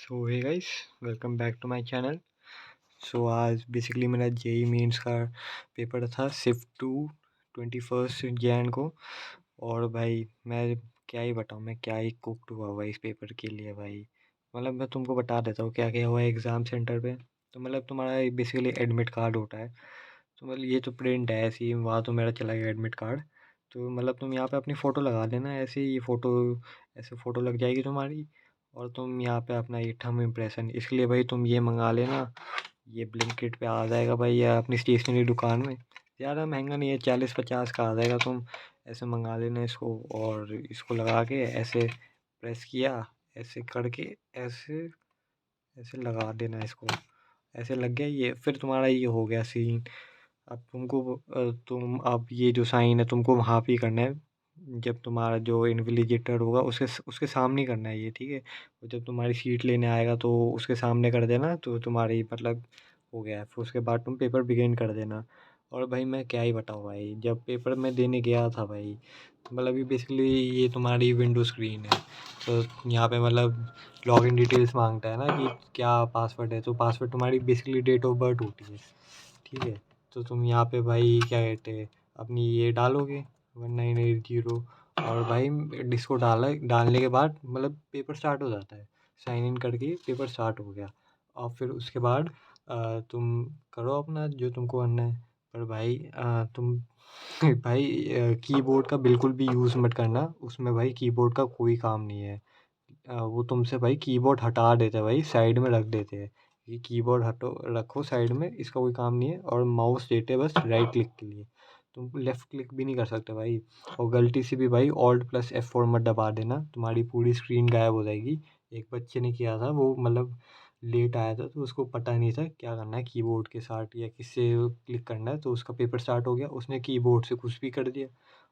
So hey guys, welcome back to my channel. So आज basically मेरा JEE mains का paper था shift two 21 Jan को। और भाई मैं क्या ही बताऊँ, मैं क्या ही कुकड हुआ भाई इस पेपर के लिए भाई। मतलब मैं तुमको बता देता हूँ क्या क्या हुआ है एग्ज़ाम सेंटर पे। तो मतलब तुम्हारा बेसिकली एडमिट कार्ड होता है। तो मतलब ये तो प्रिंट है ऐसे ही, वहाँ तो मेरा चला गया एडमिट कार्ड। तो मतलब तुम यहाँ पे अपनी फ़ोटो लगा देना, ऐसे ही ये फ़ोटो ऐसे फ़ोटो लग जाएगी तुम्हारी। और तुम यहाँ पे अपना ये थंब इम्प्रेशन, इसलिए भाई तुम ये मंगा लेना। ये ब्लिंकिट पे आ जाएगा भाई, या अपनी स्टेशनरी दुकान में। ज़्यादा महंगा नहीं है, 40-50 का आ जाएगा। तुम ऐसे मंगा लेना इसको, और इसको लगा के ऐसे प्रेस किया, ऐसे करके ऐसे ऐसे लगा देना इसको। ऐसे लग गया ये, फिर तुम्हारा ये हो गया सीन। अब तुमको तुम अब ये जो साइन है तुमको वहाँ पे ही करना है। जब तुम्हारा जो इन्विजिलेटर होगा उसके उसके सामने ही करना है ये, ठीक है। और जब तुम्हारी सीट लेने आएगा तो उसके सामने कर देना, तो तुम्हारी मतलब हो गया है। फिर उसके बाद तुम पेपर बिगिन कर देना। और भाई मैं क्या ही बताऊँ भाई, जब पेपर मैं देने गया था भाई, मतलब ये बेसिकली ये तुम्हारी विंडो स्क्रीन है। तो यहाँ पे मतलब लॉगिन डिटेल्स मांगता है ना कि क्या पासवर्ड है। तो पासवर्ड तुम्हारी बेसिकली डेट ऑफ बर्थ होती है, ठीक है। तो तुम यहाँ पे भाई क्या कहते हैं, अपनी ये डालोगे 1980। और भाई इसको डालने के बाद मतलब पेपर स्टार्ट हो जाता है। साइन इन करके पेपर स्टार्ट हो गया। और फिर उसके बाद तुम करो अपना जो तुमको करना है। पर भाई तुम भाई कीबोर्ड का बिल्कुल भी यूज़ मत करना उसमें भाई, कीबोर्ड का कोई काम नहीं है। वो तुमसे भाई कीबोर्ड हटा देते हैं भाई, साइड में रख देते हैं। ये कीबोर्ड हटो, रखो साइड में, इसका कोई काम नहीं है। और माउस देते हैं बस राइट क्लिक के लिए, तुम लेफ़्ट क्लिक भी नहीं कर सकते भाई। और गलती से भी भाई Alt+F4 मत दबा देना, तुम्हारी पूरी स्क्रीन गायब हो जाएगी। एक बच्चे ने किया था वो, मतलब लेट आया था तो उसको पता नहीं था क्या करना है कीबोर्ड के साथ या किससे क्लिक करना है। तो उसका पेपर स्टार्ट हो गया, उसने कीबोर्ड से कुछ भी कर दिया।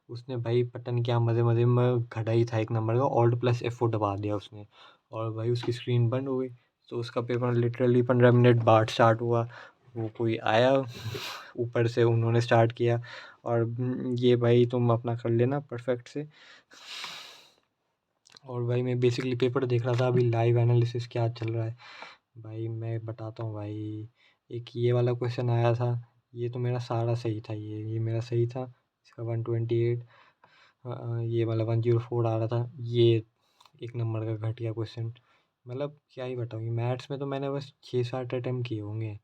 उसने भाई पता नहीं क्या मज़े मज़े में, घटा ही था एक नंबर का, Alt+F4 दबा दिया उसने। और भाई उसकी स्क्रीन बंद हो गई। तो उसका पेपर लिटरली 15 मिनट बाद स्टार्ट हुआ। वो कोई आया ऊपर से, उन्होंने स्टार्ट किया। और ये भाई तुम अपना कर लेना परफेक्ट से। और भाई मैं बेसिकली पेपर देख रहा था अभी, लाइव एनालिसिस क्या चल रहा है भाई, मैं बताता हूँ भाई। एक ये वाला क्वेश्चन आया था, ये तो मेरा सारा सही था, ये मेरा सही था। इसका 128, ये वाला 104 आ रहा था। ये एक नंबर का घटिया क्वेश्चन, मतलब क्या ही बताऊँ। मैथ्स में तो मैंने बस 6-7 अटैम्प्ट किए होंगे,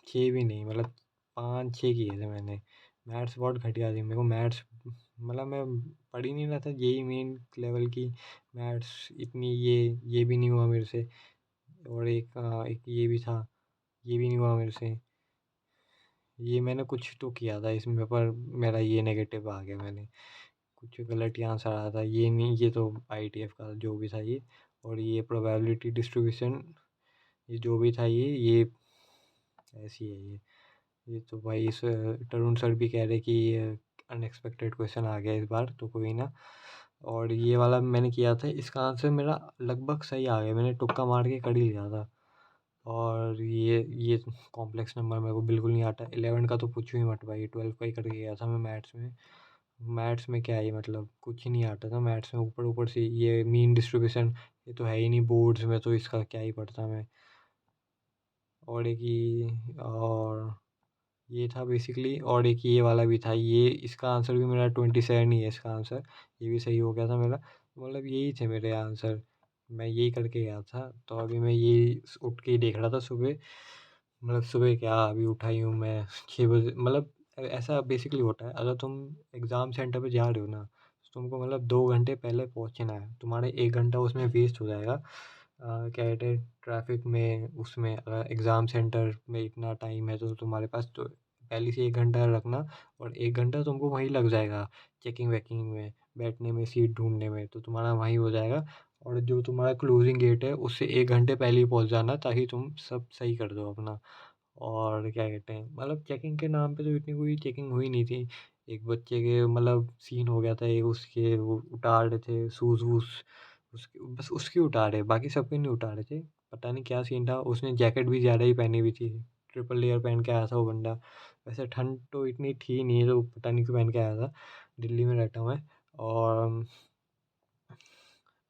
6 भी नहीं, मतलब 5-6 किए थे मैंने। मैथ्स बहुत घटिया थी मेरे को, मैथ्स मतलब मैं पढ़ ही नहीं रहा था जेई मेन लेवल की। मैथ्स इतनी ये भी नहीं हुआ मेरे से। और एक ये भी था, ये भी नहीं हुआ मेरे से। ये मैंने कुछ तो किया था इसमें, पर मेरा ये नेगेटिव आ गया, मैंने कुछ गलत ही आंसर आया था। ये नहीं, ये तो आईटीएफ का जो भी था ये। और ये प्रोबेबिलिटी डिस्ट्रीब्यूशन, ये जो भी था ये ऐसी है ये तो भाई इस तरुण सर भी कह रहे कि अनएक्सपेक्टेड क्वेश्चन आ गया इस बार, तो कोई ना। और ये वाला मैंने किया था, इसका आंसर मेरा लगभग सही आ गया, मैंने तुक्का मार के कर ही लिया था। और ये कॉम्प्लेक्स नंबर मेरे को बिल्कुल नहीं आता। 11 का तो पूछो ही मत भाई, 12 का ही करके गया था मैं मैथ्स में। मैथ्स में क्या ही मतलब, कुछ ही नहीं आता था मैथ्स में। ऊपर ऊपर से ये मीन डिस्ट्रीब्यूशन, ये तो है ही नहीं बोर्ड्स में, तो इसका क्या ही पढ़ता मैं। और एक और ये था बेसिकली। और एक ये वाला भी था, ये इसका आंसर भी मेरा 27 ही है इसका आंसर। ये भी सही हो गया था मेरा, मतलब यही थे मेरे आंसर, मैं यही करके गया था। तो अभी मैं ये उठ के ही देख रहा था सुबह, मतलब सुबह क्या, अभी उठा ही हूँ मैं 6 बजे। मतलब ऐसा बेसिकली होता है, अगर तुम एग्ज़ाम सेंटर पे जा रहे हो ना, तो तुमको मतलब 2 घंटे पहले पहुँचना है। तुम्हारा 1 घंटा उसमें वेस्ट हो जाएगा, क्या कहते हैं, ट्रैफिक में। उसमें अगर एग्ज़ाम सेंटर में इतना टाइम है तो तुम्हारे पास तो पहले से 1 घंटा रखना। और 1 घंटा तुमको वहीं लग जाएगा चेकिंग वेकिंग में, बैठने में, सीट ढूंढने में, तो तुम्हारा वहीं हो जाएगा। और जो तुम्हारा क्लोजिंग गेट है उससे 1 घंटे पहले ही पहुंच जाना, ताकि तुम सब सही कर दो अपना। और क्या कहते हैं, मतलब चेकिंग के नाम पे तो इतनी कोई चेकिंग हुई नहीं थी। एक बच्चे के मतलब सीन हो गया था, एक उसके वो उतार रहे थे शूज़ वूज़, उसके बस उसकी उतार रहे, बाकी सबके नहीं उतार रहे थे। पता नहीं क्या सीन था, उसने जैकेट भी ज़्यादा ही पहनी हुई थी, ट्रिपल लेयर पहन के आया था वो बंदा। वैसे ठंड तो इतनी थी नहीं, तो पता नहीं क्यों पहन के आया था, दिल्ली में रहता हूँ मैं। और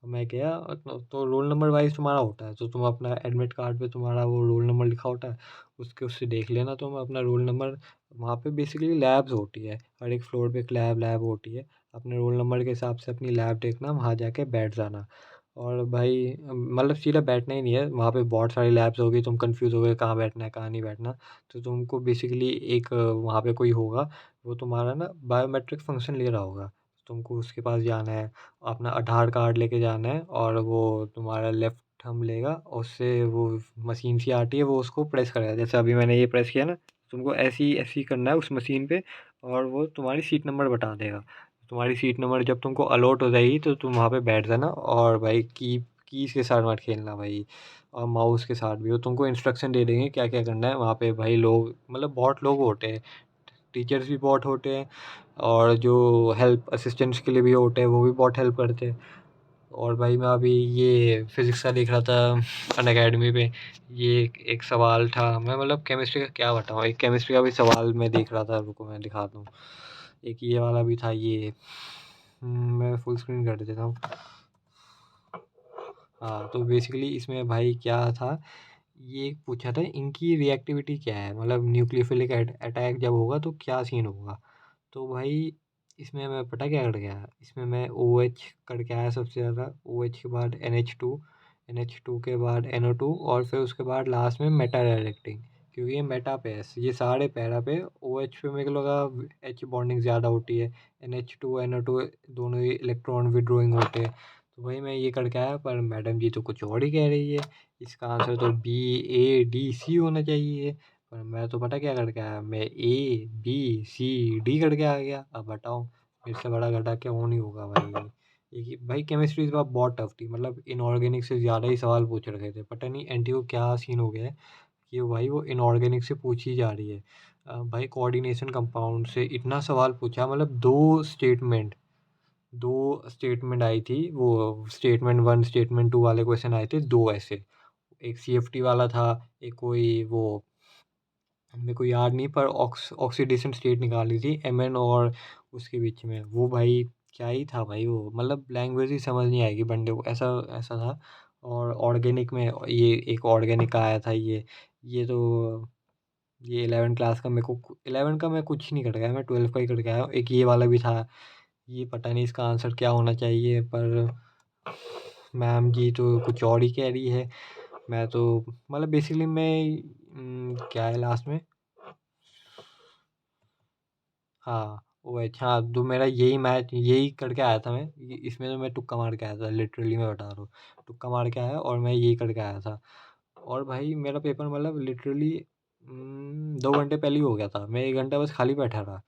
मैं गया तो रोल नंबर वाइज़ तुम्हारा होता है, तो तुम अपना एडमिट कार्ड पे तुम्हारा वो रोल नंबर लिखा होता है, उससे देख लेना तुम अपना रोल नंबर। वहाँ पे बेसिकली लैब्स होती है, हर एक फ्लोर पे एक लैब होती है। अपने रोल नंबर के हिसाब से अपनी लैब देखना, वहाँ जाके बैठ जाना। और भाई मतलब सीधा बैठना ही नहीं है, वहाँ पे बहुत सारी लैब्स होगी, तुम कन्फ्यूज़ होगे कहाँ बैठना है, कहाँ नहीं बैठना। तो तुमको बेसिकली एक वहाँ पे कोई होगा, वो तुम्हारा ना बायोमेट्रिक फ़ंक्शन ले रहा होगा, तुमको उसके पास जाना है, अपना आधार कार्ड लेके जाना है, और वो तुम्हारा लेफ्ट थंब लेगा, और उससे वो मशीन सी आती है, वो उसको प्रेस करेगा। जैसे अभी मैंने ये प्रेस किया ना, तुमको ऐसे ही करना है उस मशीन पे, और वो तुम्हारी सीट नंबर बता देगा। तुम्हारी सीट नंबर जब तुमको अलॉट हो जाएगी, तो तुम वहाँ पे बैठ जाना, और भाई कीज़ के साथ मत खेलना भाई, और माउस के साथ भी। वो तुमको इंस्ट्रक्शन दे देंगे क्या क्या करना है वहाँ पे। भाई लोग मतलब बहुत लोग होते हैं, टीचर्स भी बहुत होते हैं, और जो हेल्प असिस्टेंट्स के लिए भी होते हैं, वो भी बहुत हेल्प करते हैं। और भाई मैं अभी ये फिज़िक्स का देख रहा था अनअकैडमी पे। ये एक सवाल था, मैं मतलब केमिस्ट्री का क्या बताऊँ, एक केमिस्ट्री का भी सवाल मैं देख रहा था, रुको मैं दिखाता हूँ। एक ये वाला भी था ये। मैं फुल स्क्रीन कर देता हूँ। हाँ, तो बेसिकली इसमें भाई क्या था, ये पूछा था इनकी रिएक्टिविटी क्या है, मतलब न्यूक्लियोफिलिक अटैक जब होगा तो क्या सीन होगा। तो भाई इसमें मैं पता क्या कर गया, इसमें मैं OH करके आया सबसे ज़्यादा, OH के बाद NH2 के बाद NO2, और फिर उसके बाद लास्ट में मेटा डायरेक्टिंग, क्योंकि ये मेटा पे है, ये सारे पैरा पे। OH पे मेरे को लगा H बॉन्डिंग ज़्यादा होती है, NH2 NO2 दोनों ही इलेक्ट्रॉन विड्रॉइंग होते हैं। तो भाई मैं ये करके आया, पर मैडम जी तो कुछ और ही कह रही है, इसका आंसर तो BADC होना चाहिए। पर मैं तो पता क्या करके आया, मैं ABCD करके आ गया। अब बताओ मेरे से बड़ा घटा क्या हो नहीं होगा भाई। एक भाई केमिस्ट्री इस बार बहुत टफ थी, मतलब इनऑर्गेनिक से ज़्यादा ही सवाल पूछ रखे थे, पता नहीं एनटी को क्या सीन हो गया है कि भाई वो इनऑर्गेनिक से पूछी जा रही है। भाई कोऑर्डिनेशन कंपाउंड से इतना सवाल पूछा, मतलब दो स्टेटमेंट आई थी, वो स्टेटमेंट 1 स्टेटमेंट 2 वाले क्वेश्चन आए थे, दो ऐसे। एक CFT वाला था, एक कोई वो मेरे को याद नहीं, पर ऑक्सीडेशन स्टेट निकाली थी MN और उसके बीच में। वो भाई क्या ही था भाई, वो मतलब लैंग्वेज ही समझ नहीं आएगी बंदे को, ऐसा ऐसा था। और ऑर्गेनिक में ये एक ऑर्गेनिक का आया था ये तो ये 11 क्लास का मेरे को, 11 का मैं कुछ नहीं कर गया, मैं 12 का ही करके आया हूँ। एक ये वाला भी था, ये पता नहीं इसका आंसर क्या होना चाहिए, पर मैम जी तो कुछ और ही कह रही है। मैं तो मतलब बेसिकली मैं क्या है लास्ट में, हाँ OH, हाँ तो मेरा यही मैच यही करके आया था मैं, इसमें तो मैं तुक्का मार के आया था, लिटरली मैं बता रहा हूँ, तुक्का मार के आया और मैं यही करके आया था। और भाई मेरा पेपर मतलब लिटरली 2 घंटे पहले ही हो गया था, मैं 1 घंटा बस खाली बैठा रहा।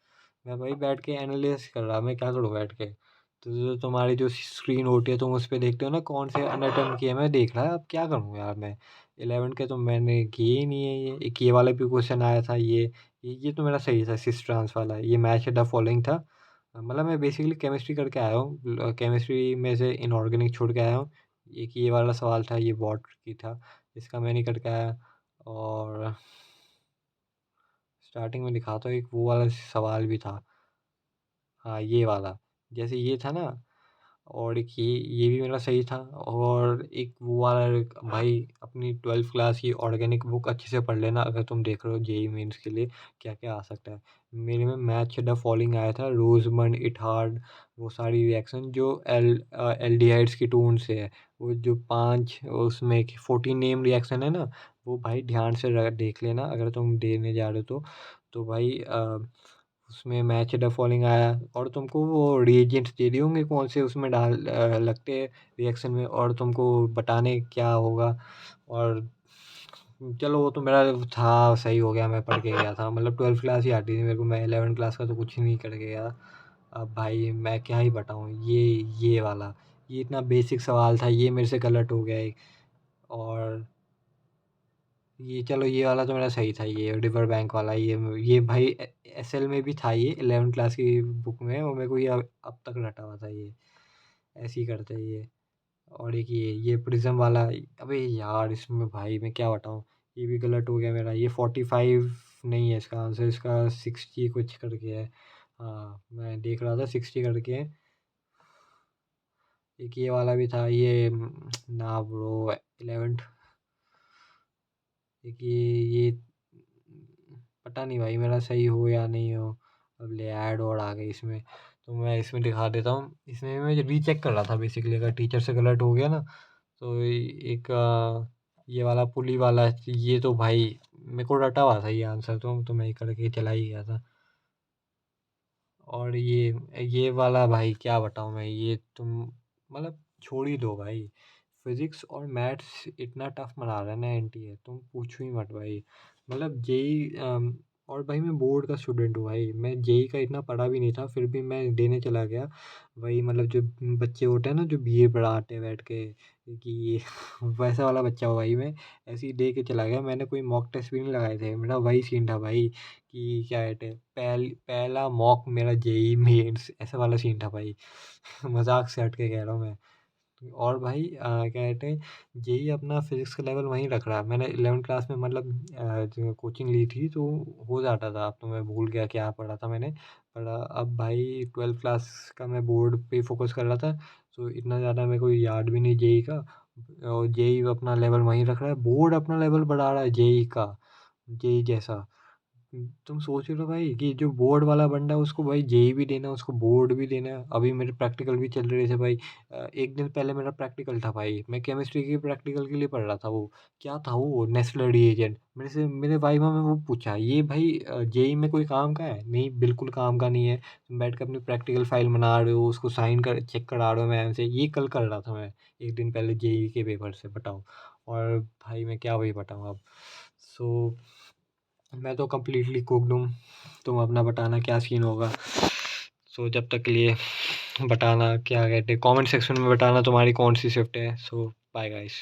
मैं भाई बैठ के एनालिसिस कर रहा, मैं क्या करूँ बैठ के। तो जो तुम्हारी जो स्क्रीन होती है, तुम उस पे देखते हो ना कौन से अनअटेम्प्ट किए, मैं देख रहा अब क्या करूँ यार मैं। 11 के तो मैंने किए ही नहीं है। ये एक ये वाला भी क्वेश्चन आया था, ये तो मेरा सही था, सिस ट्रांस वाला, ये मैच द फॉलोइंग था। मतलब मैं बेसिकली केमिस्ट्री करके आया हूँ, केमिस्ट्री में से इनऑर्गेनिक छोड़ के आया हूँ। एक ये वाला सवाल था, ये बहुत ट्रिकी था, इसका मैं नहीं करके आया। और स्टार्टिंग में दिखाता हूँ, एक वो वाला सवाल भी था, हाँ ये वाला, जैसे ये था ना। और एक ये भी मेरा सही था। और एक वो वाला, भाई अपनी 12th क्लास की ऑर्गेनिक बुक अच्छे से पढ़ लेना अगर तुम देख रहे हो जेई मेंस के लिए क्या क्या आ सकता है। मेरे में मैच द फॉलोइंग आया था, रोजमंड, इथार्ड, वो सारी रिएक्शन जो एल्डिहाइड्स की टोन से है, वो जो 5 उसमें 14 नेम रिएक्शन है ना, वो भाई ध्यान से देख लेना अगर तुम देने जा रहे हो तो भाई उसमें मैच द फॉलोइंग आया, और तुमको वो रिएजेंट्स दे दिए होंगे कौन से उसमें लगते हैं रिएक्शन में, और तुमको बताने क्या होगा। और चलो वो तो मेरा था, सही हो गया, मैं पढ़ के गया था, मतलब 12th क्लास ही आती थी मेरे को, मैं 11 क्लास का तो कुछ नहीं करके गया। अब भाई मैं क्या ही बताऊँ, ये वाला, ये इतना बेसिक सवाल था, ये मेरे से गलत हो गया एक। और ये चलो ये वाला तो मेरा सही था, ये रिवर बैंक वाला, ये भाई SL में भी था, ये 11 क्लास की बुक में, और मेरे को ये अब तक रटा हुआ था ये, ऐसे ही करते हैं ये। और एक ये प्रिज्म वाला, अबे यार इसमें भाई मैं क्या बताऊँ, ये भी गलत हो गया मेरा, ये 45 नहीं है इसका आंसर, इसका 60 कुछ करके है। हाँ मैं देख रहा था 60 करके है। एक ये वाला भी था, ये ना ब्रो 11th। एक ये पता नहीं भाई मेरा सही हो या नहीं हो। अब ले ऐड और आ गई इसमें, तो मैं इसमें दिखा देता हूँ। इसमें मैं रीचेक कर रहा था बेसिकली, अगर टीचर से गलत हो गया ना तो एक ये वाला पुली वाला, ये तो भाई मेरे को रटा हुआ था ये आंसर, तो मैं करके चला ही गया था। और ये वाला भाई क्या बताऊँ मैं, ये तुम मतलब छोड़ ही दो भाई। फिजिक्स और मैथ्स इतना टफ बना रहा है ना एनटीए, तुम पूछो ही मत भाई। मतलब जेई और भाई मैं बोर्ड का स्टूडेंट हूँ भाई, मैं जेई का इतना पढ़ा भी नहीं था, फिर भी मैं देने चला गया। वही मतलब जो बच्चे होते हैं ना जो बीए पढ़ाते हैं बैठ के, कि ये वैसा वाला बच्चा हूँ भाई मैं। ऐसे ही दे के चला गया, मैंने कोई मॉक टेस्ट भी नहीं लगाए थे, मेरा वही सीन था भाई कि क्या कहते हैं, पहला मॉक मेरा जेई मेंस ऐसा वाला सीन था भाई। मजाक से हट के कह रहा हूँ मैं। और भाई क्या कहते हैं, जेई अपना फिजिक्स का लेवल वहीं रख रहा है। मैंने 11th क्लास में मतलब जो कोचिंग ली थी तो हो जाता था, अब तो मैं भूल गया क्या पढ़ा था मैंने। पर अब भाई 12th क्लास का मैं बोर्ड पे फोकस कर रहा था, तो इतना ज़्यादा मेरे को याद भी नहीं जेई का। और जेई अपना लेवल वहीं रख रहा है, बोर्ड अपना लेवल बढ़ा रहा है जेई का, जेई जैसा। तुम सोच रहे हो भाई कि जो बोर्ड वाला बंदा है उसको भाई जेई भी देना है, उसको बोर्ड भी देना है। अभी मेरे प्रैक्टिकल भी चल रहे थे भाई। एक दिन पहले मेरा प्रैक्टिकल था भाई, मैं केमिस्ट्री के प्रैक्टिकल के लिए पढ़ रहा था। वो क्या था, वो नेस्ले रिएजेंट, मेरे से मेरे वाइवा में वो पूछा, ये भाई जेई में कोई काम का है? नहीं, बिल्कुल काम का नहीं है। तुम बैठ कर अपनी प्रैक्टिकल फाइल बना रहे हो, उसको साइन कर चेक करा रहे हो मैम से। ये कल कर रहा था मैं, एक दिन पहले जेई के पेपर से, बताओ। और भाई मैं क्या वही बताऊँ अब। सो मैं तो कंप्लीटली कुकड हूँ, तुम अपना बताना क्या सीन होगा। सो जब तक के लिए बताना, क्या कहते हैं, कमेंट सेक्शन में बताना तुम्हारी कौन सी शिफ्ट है। सो बाय गाइस।